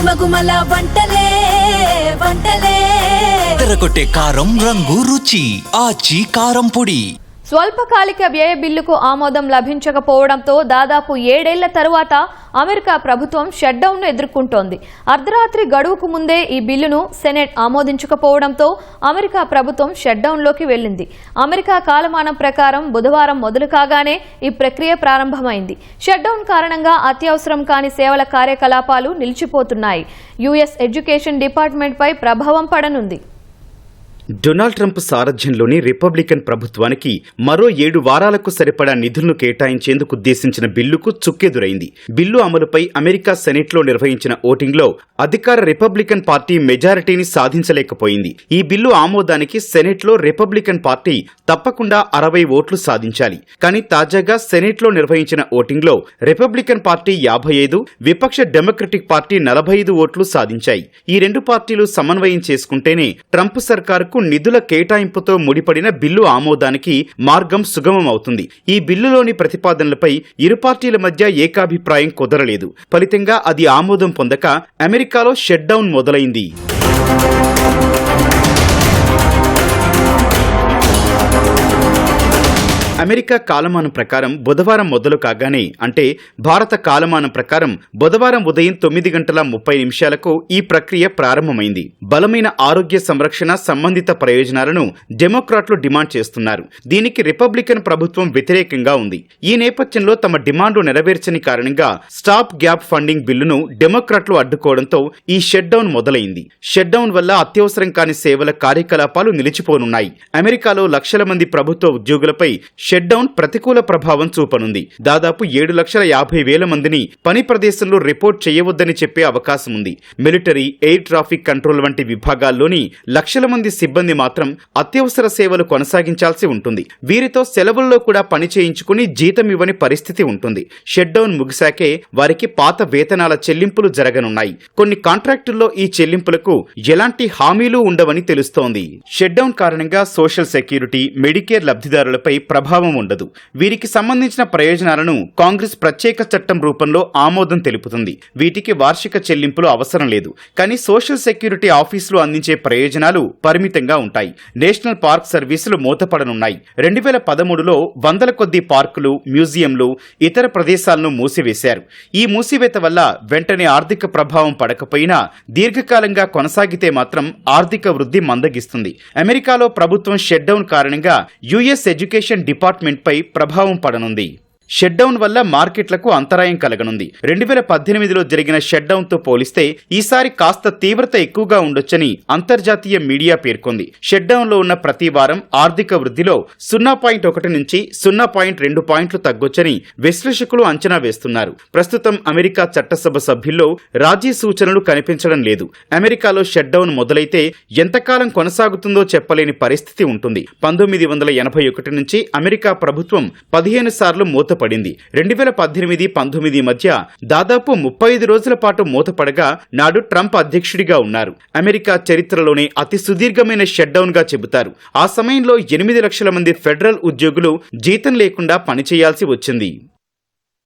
గుమగుమల వంటలే వంటలే తెరకొట్టే కారం రంగు రుచి ఆచి కారం పొడి. స్వల్పకాలిక వ్యయ బిల్లుకు ఆమోదం లభించకపోవడంతో దాదాపు 7 ఏళ్ల తరువాత అమెరికా ప్రభుత్వం షట్డౌన్ను ఎదుర్కొంటోంది. అర్ధరాత్రి గడువుకు ముందే ఈ బిల్లును సెనెట్ ఆమోదించకపోవడంతో అమెరికా ప్రభుత్వం షట్డౌన్లోకి వెళ్లింది. అమెరికా కాలమానం ప్రకారం బుధవారం మొదలు కాగానే ఈ ప్రక్రియ ప్రారంభమైంది. షట్డౌన్ కారణంగా అత్యవసరం కాని సేవల కార్యకలాపాలు నిలిచిపోతున్నాయి. యుఎస్ ఎడ్యుకేషన్ డిపార్ట్మెంట్పై ప్రభావం పడనుంది. డొనాల్డ్ ట్రంప్ సారథ్యంలోని రిపబ్లికన్ ప్రభుత్వానికి మరో 7 వారాలకు సరిపడా నిధులను కేటాయించేందుకు ఉద్దేశించిన బిల్లుకు చుక్కెదురైంది. బిల్లు అమలుపై అమెరికా సెనెట్లో నిర్వహించిన ఓటింగ్లో అధికార రిపబ్లికన్ పార్టీ మెజారిటీని సాధించలేకపోయింది. ఈ బిల్లు ఆమోదానికి సెనెట్లో రిపబ్లికన్ పార్టీ తప్పకుండా 60 ఓట్లు సాధించాలి. కానీ తాజాగా సెనెట్లో నిర్వహించిన ఓటింగ్లో రిపబ్లికన్ పార్టీ 55, విపక్ష డెమోక్రటిక్ పార్టీ 45 ఓట్లు సాధించాయి. ఈ రెండు పార్టీలు సమన్వయం చేసుకుంటేనే ట్రంప్ సర్కారు నిధుల కేటాయింపుతో ముడిపడిన బిల్లు ఆమోదానికి మార్గం సుగమం అవుతుంది. ఈ బిల్లులోని ప్రతిపాదనలపై ఇరు పార్టీల మధ్య ఏకాభిప్రాయం కుదరలేదు. ఫలితంగా అది ఆమోదం పొందక అమెరికాలో షట్డౌన్ మొదలైంది. అమెరికా కాలమానం ప్రకారం బుధవారం మొదలు కాగానే, అంటే భారత కాలమానం ప్రకారం బుధవారం ఉదయం 9:30 ఈ ప్రక్రియ ప్రారంభమైంది. బలమైన ఆరోగ్య సంరక్షణ సంబంధిత ప్రయోజనాలను డెమోక్రాట్లు డిమాండ్ చేస్తున్నారు. దీనికి రిపబ్లికన్ ప్రభుత్వం వ్యతిరేకంగా ఉంది. ఈ నేపథ్యంలో తమ డిమాండ్లు నెరవేర్చని కారణంగా స్టాప్ గ్యాప్ ఫండింగ్ బిల్లును డెమోక్రాట్లు అడ్డుకోవడంతో ఈ షట్డౌన్ మొదలైంది. షట్డౌన్ వల్ల అత్యవసరం కాని సేవల కార్యకలాపాలు నిలిచిపోనున్నాయి. అమెరికాలో లక్షల మంది ప్రభుత్వ ఉద్యోగులపై షట్డౌన్ ప్రతికూల ప్రభావం చూపనుంది. దాదాపు 7,50,000 మందిని పని ప్రదేశంలో రిపోర్ట్ చేయవద్దని చెప్పే అవకాశం ఉంది. మిలిటరీ, ఎయిర్ ట్రాఫిక్ కంట్రోల్ వంటి విభాగాల్లోని లక్షల మంది సిబ్బంది మాత్రం అత్యవసర సేవలు కొనసాగించాల్సి ఉంటుంది. వీరితో సెలవుల్లో కూడా పని చేయించుకుని జీతం ఇవ్వని పరిస్థితి ఉంటుంది. షట్డౌన్ ముగిశాకే వారికి పాత వేతనాల చెల్లింపులు జరగనున్నాయి. కొన్ని కాంట్రాక్టుల్లో ఈ చెల్లింపులకు ఎలాంటి హామీలు ఉండవని తెలుస్తోంది. షట్డౌన్ కారణంగా సోషల్ సెక్యూరిటీ, మెడికేర్ లబ్ధిదారులపై ప్రభావం ఉండదు. వీరికి సంబంధించిన ప్రయోజనాలను కాంగ్రెస్ ప్రత్యేక చట్టం రూపంలో ఆమోదం తెలుపుతుంది. వీటికి వార్షిక చెల్లింపులు అవసరం లేదు. కానీ సోషల్ సెక్యూరిటీ ఆఫీసులు అందించే ప్రయోజనాలు పరిమితంగా ఉంటాయి. నేషనల్ పార్క్ సర్వీసులు మూతపడనున్నాయి. 2013లో వందల కొద్దీ పార్కులు, మ్యూజియంలు, ఇతర ప్రదేశాలను మూసివేశారు. ఈ మూసివేత వల్ల వెంటనే ఆర్థిక ప్రభావం పడకపోయినా దీర్ఘకాలంగా కొనసాగితే మాత్రం ఆర్థిక వృద్ధి మందగిస్తుంది. అమెరికాలో ప్రభుత్వం షట్డౌన్ కారణంగా యుఎస్ ఎడ్యుకేషన్ డిపార్ట్మెంట్పై ప్రభావం పడనుంది. షట్డౌన్ వల్ల మార్కెట్లకు అంతరాయం కలగనుంది. 2018లో జరిగిన షట్డౌన్తో పోలిస్తే ఈసారి కాస్త తీవ్రత ఎక్కువగా ఉండొచ్చని అంతర్జాతీయ మీడియా పేర్కొంది. షట్డౌన్లో ఉన్న ప్రతి వారం ఆర్థిక వృద్ధిలో 0.1 నుంచి 0.2 పాయింట్లు తగ్గొచ్చని విశ్లేషకులు అంచనా వేస్తున్నారు. ప్రస్తుతం అమెరికా చట్టసభ సభ్యుల్లో రాజీ సూచనలు కనిపించడం లేదు. అమెరికాలో షట్డౌన్ మొదలైతే ఎంతకాలం కొనసాగుతుందో చెప్పలేని పరిస్థితి ఉంటుంది. 1981 నుంచి అమెరికా ప్రభుత్వం 15 సార్లు మూతపడింది. 2018-19 మధ్య దాదాపు 35 రోజుల పాటు మూతపడగా నాడు ట్రంప్ అధ్యక్షుడిగా ఉన్నారు. అమెరికా చరిత్రలోనే అతి సుదీర్ఘమైన షట్డౌన్ గా చెబుతారు. ఆ సమయంలో 8 లక్షల మంది ఫెడరల్ ఉద్యోగులు జీతం లేకుండా పనిచేయాల్సి వచ్చింది.